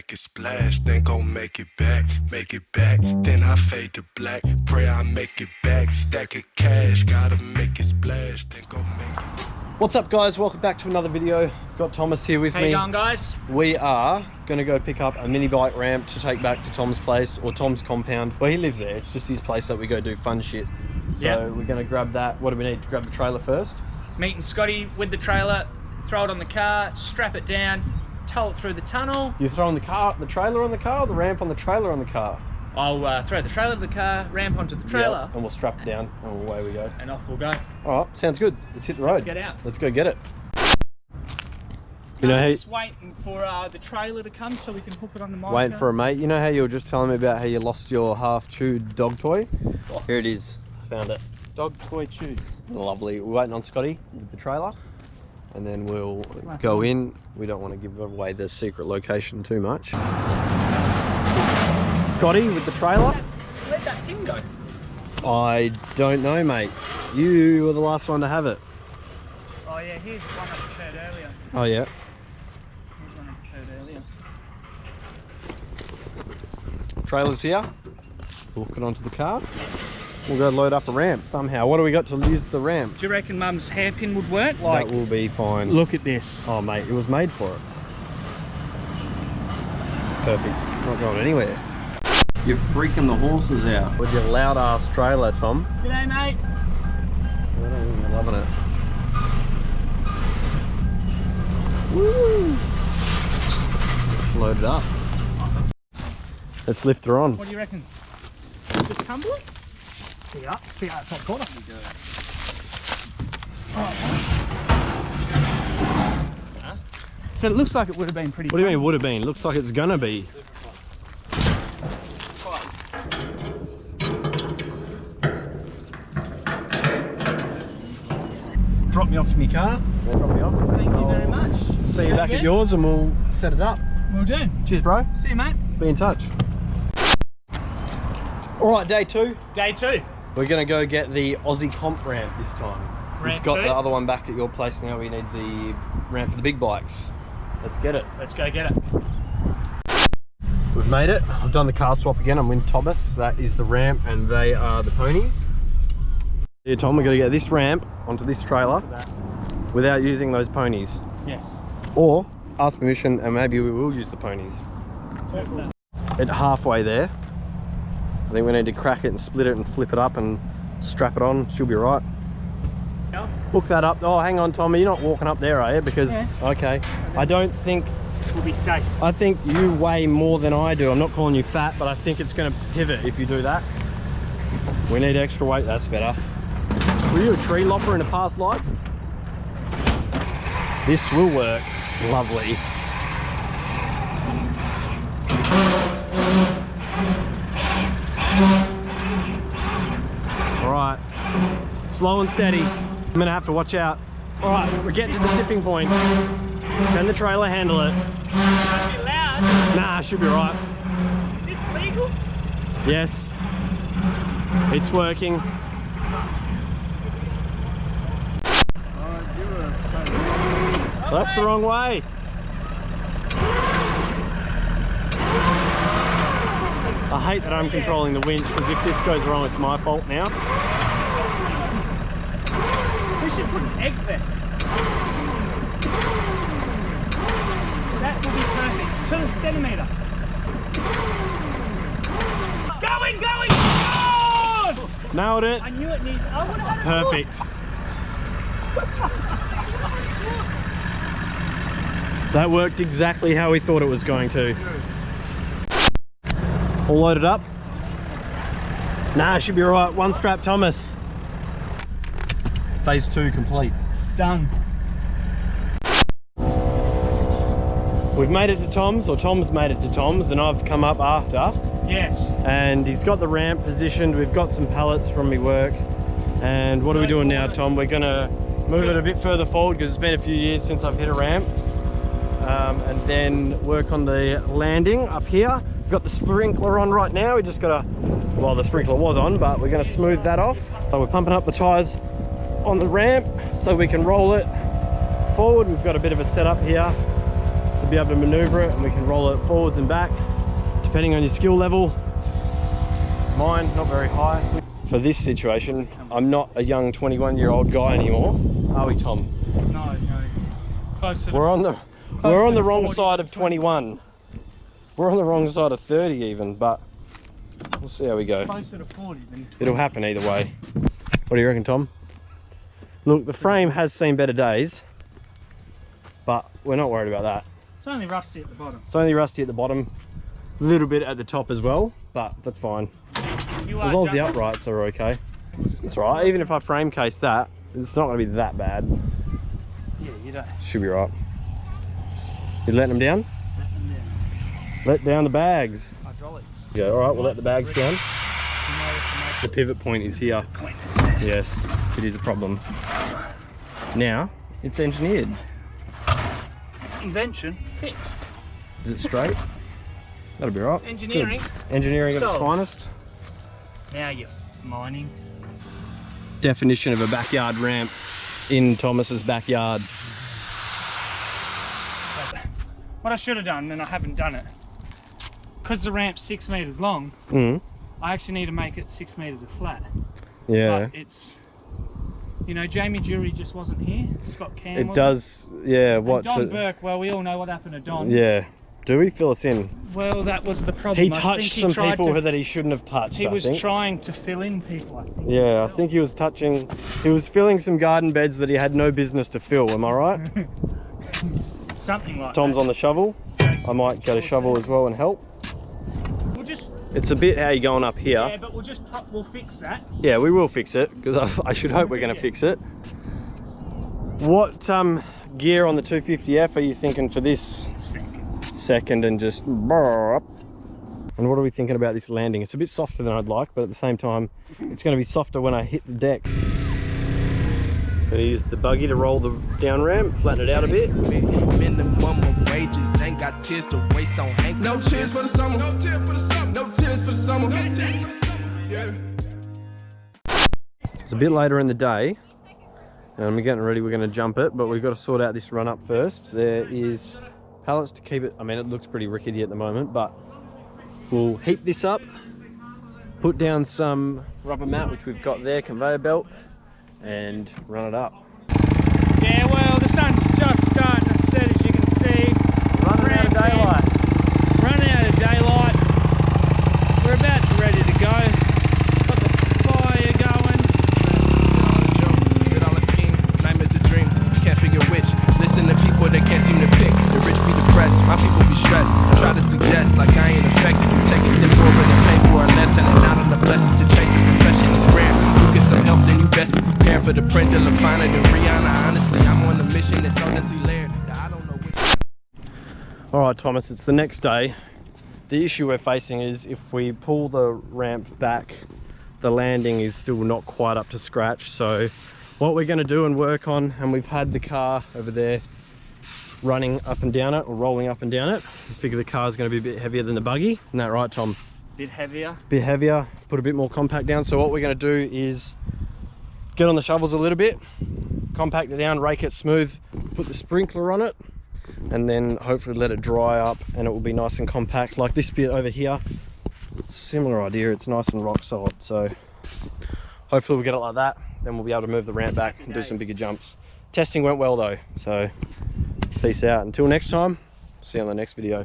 make it splash, then gon' make it back, then I fade to black, pray I make it back, stack of cash, gotta make it splash, then gon' make it. What's up guys, welcome back to another video. Got Thomas here with me. How you going guys? We are gonna go pick up a mini bike ramp to take back to Tom's place, or Tom's compound. Well, he lives there, it's just his place that we go do fun shit. So we're gonna grab that. What do we need to grab? The trailer first? Meeting Scotty with the trailer, throw it on the car, strap it down, tow it through the tunnel. You're throwing the trailer on the car, or the ramp on the trailer on the car? I'll throw the trailer to the car, ramp onto the trailer. Yep, and we'll strap it down and away we go. And off we'll go. Alright, sounds good. Let's hit the road. Let's get out. Let's go get it. You know how just waiting for the trailer to come so we can hook it on the motor. Waiting for a mate. You know how you were just telling me about how you lost your half-chewed dog toy? Oh. Here it is. Found it. Dog toy chew. Lovely. We're waiting on Scotty with the trailer, and then we'll go in. We don't want to give away the secret location too much. Scotty with the trailer. Where'd that thing go? I don't know, mate. You were the last one to have it. Oh yeah, here's one I prepared earlier. Oh yeah. Here's one I prepared earlier. Trailer's here. We'll hook it onto the car. We'll go load up a ramp somehow. What do we got to use the ramp? Do you reckon Mum's hairpin would work? Like, that will be fine. Look at this. Oh mate, it was made for it. Perfect. Not going anywhere. You're freaking the horses out with your loud ass trailer, Tom. G'day mate. I'm loving it. Woo! Load it up. Let's lift her on. What do you reckon? Just tumble it? Pick it up. Pick it up top corner. So it looks like it would have been pretty. What do you mean would have been? Looks like it's gonna be. Drop me off to my car. Drop me off. Thank you very much. See you back at yours and we'll set it up. Will do. Cheers, bro. See you, mate. Be in touch. All right, day two. Day two. We're gonna go get the Aussie comp ramp this time. We've got the other one back at your place now. We need the ramp for the big bikes. Let's get it. Let's go get it. We've made it. I've done the car swap again. I'm with Thomas. That is the ramp and they are the ponies. Here, Tom, we're gonna get this ramp onto this trailer without using those ponies. Yes. Or ask permission and maybe we will use the ponies. At halfway there, I think we need to crack it and split it and flip it up and strap it on. She'll be right. Yeah. Hook that up. Oh, hang on, Tommy. You're not walking up there, are you? Because, okay. I don't think... We'll be safe. I think you weigh more than I do. I'm not calling you fat, but I think it's going to pivot if you do that. We need extra weight. That's better. Were you a tree lopper in a past life? This will work. Lovely. All right, slow and steady. I'm gonna have to watch out. All right, we're getting to the tipping point. Can the trailer handle it? It's a bit loud. Nah, should be right. Is this legal? Yes, it's working. That's the wrong way. I hate that I'm controlling the winch because if this goes wrong, it's my fault now. We should put an egg there. That will be perfect. To the centimetre. Going! Oh! Nailed it. I knew it needs. I would have had it. Perfect. That worked exactly how we thought it was going to. All loaded up? Nah, should be right. One strap, Thomas. Phase 2 complete. Done. We've made it to Tom's, or Tom's made it to Tom's, and I've come up after. Yes. And he's got the ramp positioned. We've got some pallets from my work. And what are we doing now, Tom? We're gonna move it a bit further forward because it's been a few years since I've hit a ramp. And then work on the landing up here. We've got the sprinkler on right now. We just gotta, well, the sprinkler was on, but we're gonna smooth that off. So we're pumping up the tires on the ramp so we can roll it forward. We've got a bit of a setup here. to be able to maneuver it, and we can roll it forwards and back depending on your skill level. Mine, not very high. For this situation, I'm not a young 21-year-old guy anymore, are we, Tom? No. Closer. We're on the wrong side of 21. We're on the wrong side of 30 even, but we'll see how we go. Closer to 40 than 20. It'll happen either way. What do you reckon, Tom? Look, the frame has seen better days, but we're not worried about that. It's only rusty at the bottom. It's only rusty at the bottom, a little bit at the top as well, but that's fine. As long as the uprights are okay. That's right, even if I frame case that, it's not going to be that bad. Yeah, you don't. Should be right. You letting them down? Let them down. Let down the bags. Hydraulics. Yeah, all right, we'll let the bags down. The pivot point is here. Yes, it is a problem. Now, it's engineered. Invention fixed. Is it straight? That'll be right. Engineering. Good. Engineering at its Solved. finest. Now you're mining. Definition of a backyard ramp in Thomas's backyard. What I should have done, and I haven't done it, because the ramp's 6 meters long, I actually need to make it 6 meters of flat. Yeah. But it's, you know, Jamie Jury just wasn't here. Scott Cam It wasn't. does, yeah. And What? Don Burke, well, we all know what happened to Don. Yeah. Do we? Fill us in. Well, that was the problem. He I touched think some tried people to, that he shouldn't have touched. He I was think. trying to fill in people, I think. Yeah, I think he was touching. He was filling some garden beds that he had no business to fill. Am I right? Something like Tom's that. on the shovel. I might get a shovel as well and help. We'll just. It's a bit how you going up here. Yeah, but we'll fix that. Yeah, we will fix it, because I should hope we're going to fix it. What gear on the 250F are you thinking for this second and just... And what are we thinking about this landing? It's a bit softer than I'd like, but at the same time, it's going to be softer when I hit the deck. Going to use the buggy to roll the down ramp, flatten it out a bit. Minimum of wages, ain't got tears to waste on Hank. No tears for the summer. No tears for the summer. No tears for the summer. Yeah. It's a bit later in the day, and we're getting ready. We're going to jump it, but we've got to sort out this run up first. There is pallets to keep it. I mean, it looks pretty rickety at the moment, but we'll heap this up, put down some rubber mat, which we've got there, conveyor belt, and run it up. Yeah, well, the sun's just starting to set, as you can see. Running out of daylight. Running out of daylight. We're about ready to go. Got the fire going. Is it all a scheme? Nightmares and dreams, can't figure which. Listen to people that can't seem to pick. The rich be depressed, my people be stressed. I try to suggest like I ain't affected. You take a step forward and pay for a lesson. And out of the blessings to chase a profession is rare. You get some help, then you best be prepared for the print to look finer than Rihanna. Honestly, I'm on a mission that's honestly layered. I don't know which. All right, Thomas, it's the next day. The issue we're facing is if we pull the ramp back, the landing is still not quite up to scratch. So what we're going to do and work on, and we've had the car over there running up and down it, or rolling up and down it. I figure the car's going to be a bit heavier than the buggy. Isn't that right, Tom? Bit heavier. Bit heavier, put a bit more compact down. So what we're going to do is get on the shovels a little bit, compact it down, rake it smooth, put the sprinkler on it, and then hopefully let it dry up, and it will be nice and compact. Like this bit over here, similar idea, it's nice and rock solid. So hopefully we'll get it like that, then we'll be able to move the ramp back and do some bigger jumps. Testing went well though, so peace out. Until next time, see you on the next video.